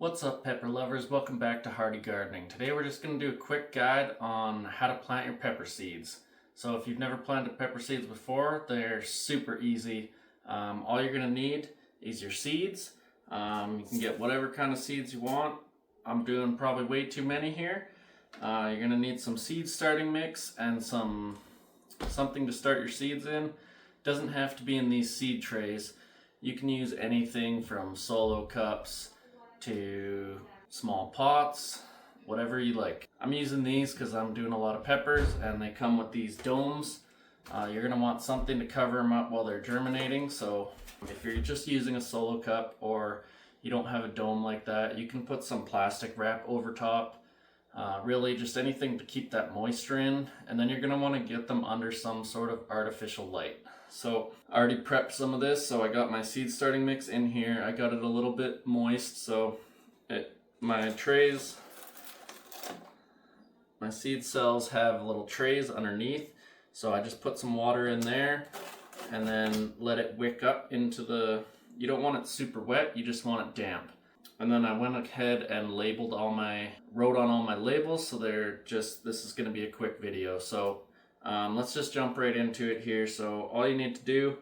What's up, pepper lovers? Welcome back to Hardy Gardening. Today we're just going to do a quick guide on how to plant your pepper seeds. So if you've never planted pepper seeds before, they're super easy. All you're going to need is your seeds. You can get whatever kind of seeds you want. I'm doing probably way too many here. You're going to need some seed starting mix and something to start your seeds in. Doesn't have to be in these seed trays. You can use anything from solo cups to small pots, whatever you like. I'm using these because I'm doing a lot of peppers and they come with these domes. You're going to want something to cover them up while they're germinating. So if you're just using a solo cup or you don't have a dome like that, you can put some plastic wrap over top. Really just anything to keep that moisture in, and then you're going to want to get them under some sort of artificial light. So I already prepped some of this, so I got my seed starting mix in here. I got it a little bit moist, so my seed cells have little trays underneath, so I just put some water in there and then let it wick up into you don't want it super wet, you just want it damp. And then I went ahead and wrote on all my labels, so this is going to be a quick video. So let's just jump right into it here. So all you need to do,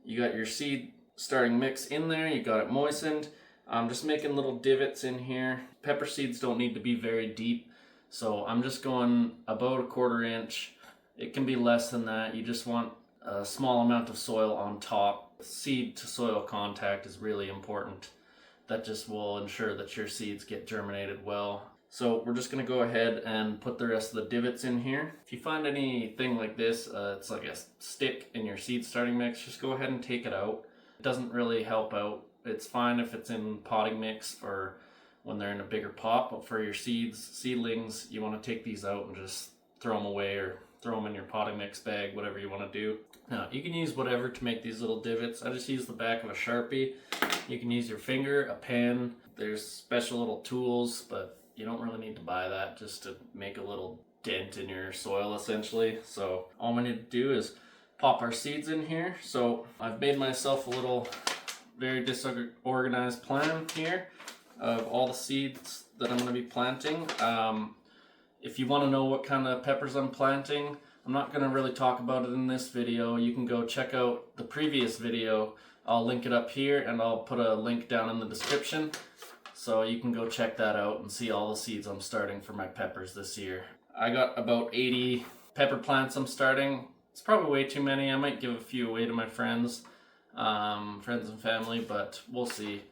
you got your seed starting mix in there, you got it moistened. I'm just making little divots in here. Pepper seeds don't need to be very deep, so I'm just going about a 1/4 inch. It can be less than that. You just want a small amount of soil on top. Seed to soil contact is really important. That just will ensure that your seeds get germinated well. So we're just going to go ahead and put the rest of the divots in here. If you find anything like this, it's like a stick in your seed starting mix, just go ahead and take it out. It doesn't really help out. It's fine if it's in potting mix for when they're in a bigger pot, but for your seedlings, you want to take these out and just throw them away or throw them in your potting mix bag, whatever you want to do. Now, you can use whatever to make these little divots. I just use the back of a Sharpie. You can use your finger, a pen. There's special little tools, but you don't really need to buy that, just to make a little dent in your soil essentially. So all we need to do is pop our seeds in here. So I've made myself a little very disorganized plan here of all the seeds that I'm going to be planting. If you want to know what kind of peppers I'm planting, I'm not going to really talk about it in this video. You can go check out the previous video. I'll link it up here and I'll put a link down in the description. So you can go check that out and see all the seeds I'm starting for my peppers this year. I got about 80 pepper plants I'm starting. It's probably way too many. I might give a few away to my friends and family, but we'll see.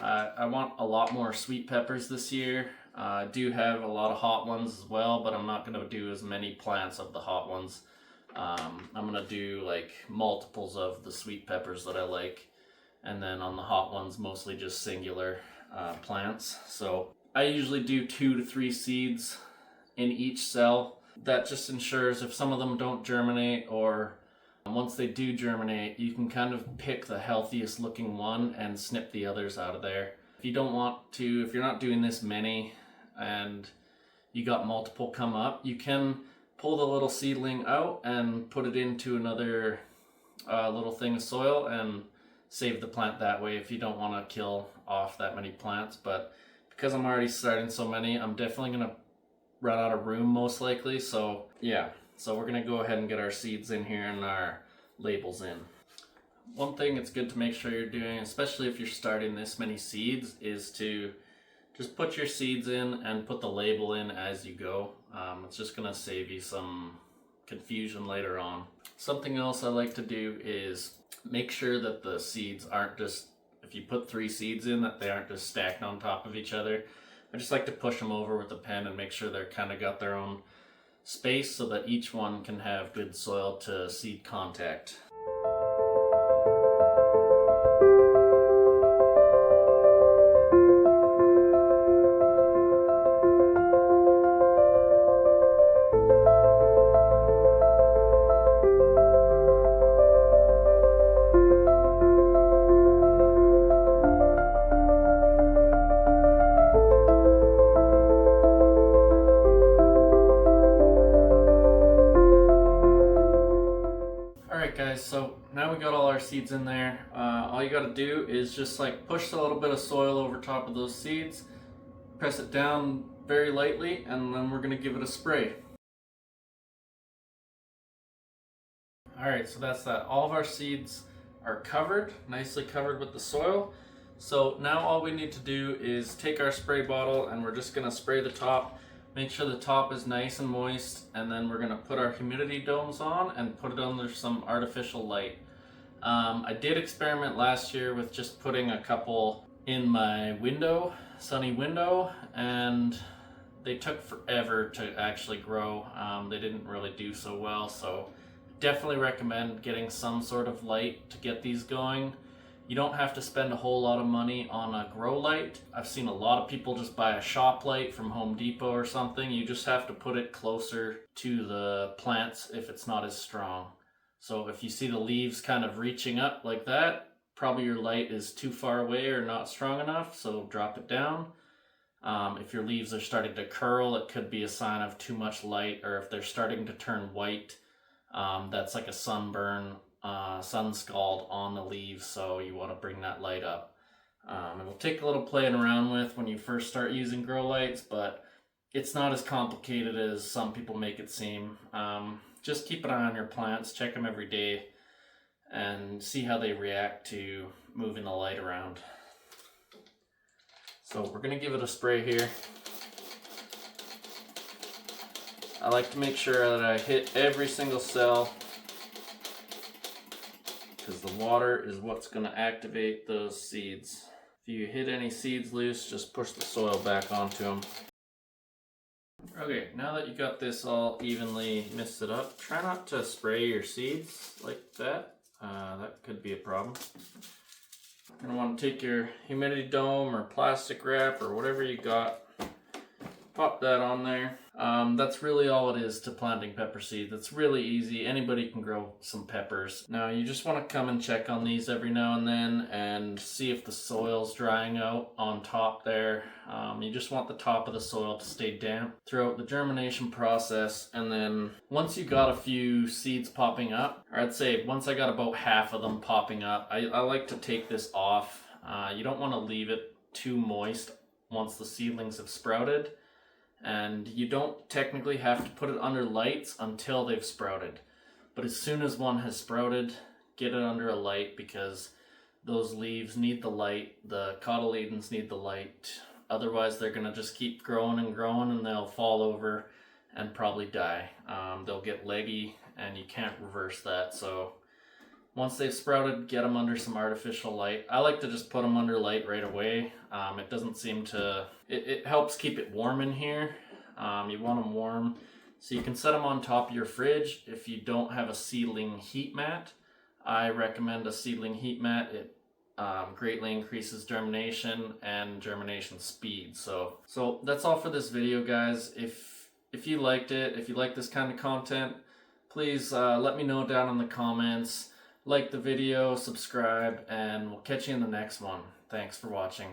I want a lot more sweet peppers this year. I do have a lot of hot ones as well, but I'm not going to do as many plants of the hot ones. I'm going to do like multiples of the sweet peppers that I like, and then on the hot ones mostly just singular plants. So I usually do 2 to 3 seeds in each cell. That just ensures if some of them don't germinate, or once they do germinate, you can kind of pick the healthiest looking one and snip the others out of there. If you don't want to, if you're not doing this many and you got multiple come up, you can pull the little seedling out and put it into another little thing of soil and save the plant that way if you don't want to kill off that many plants. But because I'm already starting so many, I'm definitely going to run out of room most likely. So yeah, so we're going to go ahead and get our seeds in here and our labels in. One thing it's good to make sure you're doing, especially if you're starting this many seeds, is to just put your seeds in and put the label in as you go. It's just going to save you some confusion later on. Something else I like to do is make sure that the seeds aren't just, if you put 3 seeds in, that they aren't just stacked on top of each other. I just like to push them over with a pen and make sure they're kind of got their own space so that each one can have good soil to seed contact. Guys, so now we got all our seeds in there. All you got to do is just like push a little bit of soil over top of those seeds, Press it down very lightly, and then we're gonna give it a spray. Alright, so that's that. All of our seeds are covered, nicely covered with the soil. So now all we need to do is take our spray bottle and we're just gonna spray the top. Make sure the top is nice and moist, and then we're gonna put our humidity domes on and put it under some artificial light. I did experiment last year with just putting a couple in my window, sunny window, and they took forever to actually grow. They didn't really do so well, so definitely recommend getting some sort of light to get these going. You don't have to spend a whole lot of money on a grow light. I've seen a lot of people just buy a shop light from Home Depot or something. You just have to put it closer to the plants if it's not as strong. So if you see the leaves kind of reaching up like that, probably your light is too far away or not strong enough, so drop it down. If your leaves are starting to curl, it could be a sign of too much light, or if they're starting to turn white, that's like a sunburn, sun scald on the leaves, so you want to bring that light up. It'll take a little playing around with when you first start using grow lights, but it's not as complicated as some people make it seem. Just keep an eye on your plants, check them every day, and see how they react to moving the light around. So we're going to give it a spray here. I like to make sure that I hit every single cell, because the water is what's going to activate those seeds. If you hit any seeds loose, just push the soil back onto them. Okay, now that you got this all evenly misted up, try not to spray your seeds like that. That could be a problem. You're going to want to take your humidity dome or plastic wrap or whatever you got, pop that on there. That's really all it is to planting pepper seeds. It's really easy. Anybody can grow some peppers. Now you just want to come and check on these every now and then and see if the soil's drying out on top there. You just want the top of the soil to stay damp throughout the germination process, and then once you got a few seeds popping up, or I'd say once I got about half of them popping up, I like to take this off. You don't want to leave it too moist once the seedlings have sprouted. And you don't technically have to put it under lights until they've sprouted. But as soon as one has sprouted, get it under a light, because those leaves need the light, the cotyledons need the light. Otherwise they're going to just keep growing and growing, and they'll fall over and probably die. They'll get leggy and you can't reverse that. So once they've sprouted, get them under some artificial light. I like to just put them under light right away. It doesn't seem to... It helps keep it warm in here. You want them warm. So you can set them on top of your fridge. If you don't have a seedling heat mat, I recommend a seedling heat mat. It greatly increases germination and germination speed. So that's all for this video, guys. If you liked it, if you like this kind of content, please let me know down in the comments. Like the video, subscribe, and we'll catch you in the next one. Thanks for watching.